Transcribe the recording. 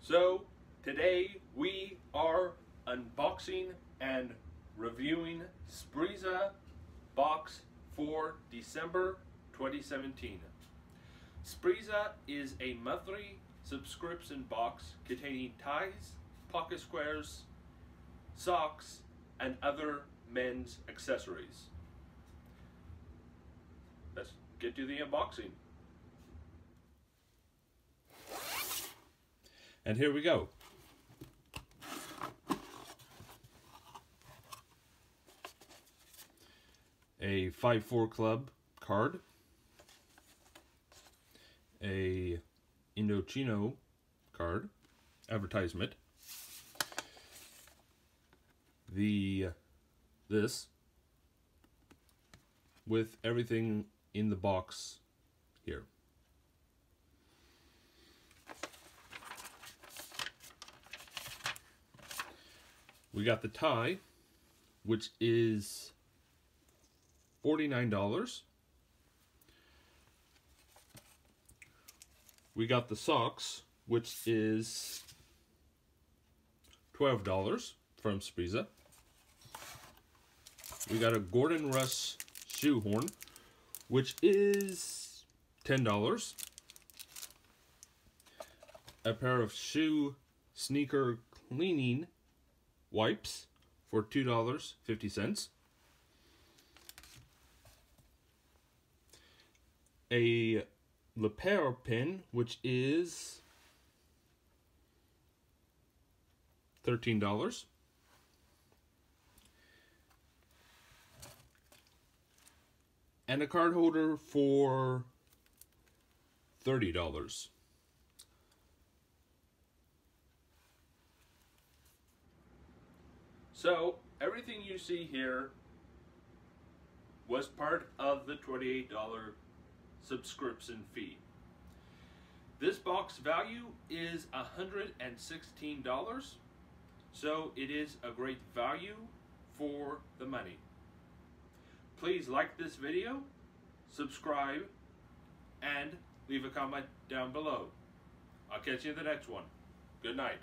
So today we are unboxing and reviewing sprezzabox for December 2017. Sprezza is a monthly subscription box containing ties, pocket squares, socks, and other men's accessories. Let's get to the unboxing. And here we go. A 5-4 Club card. A Indochino card. Advertisement. This with everything in the box here. We got the tie, which is $49. We got the socks, which is $12 from Sprezza. We got a Gordon Russ shoehorn, which is $10. A pair of sneaker cleaning wipes for $2.50. A lapel pin, which is $13. And a card holder for $30. So everything you see here was part of the $28 subscription fee. This box value is $116, so it is a great value for the money. Please like this video, subscribe, and leave a comment down below. I'll catch you in the next one. Good night.